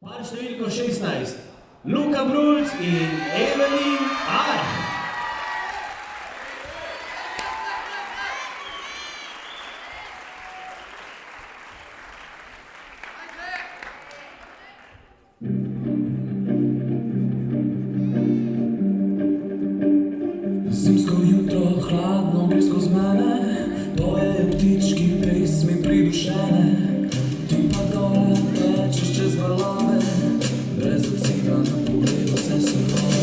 Par številko 16, Luka Brulc in Evelin Arh. Zimsko jutro, hladno gre skoz mene, pojejo ptički pesmi pridušene. Ti pa dole tečeš čez valove, brez odziva na pogled vse surove.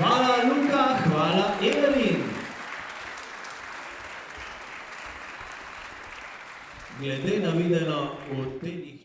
Hvala Luka, hvala Evelin. Glede na videno v tednih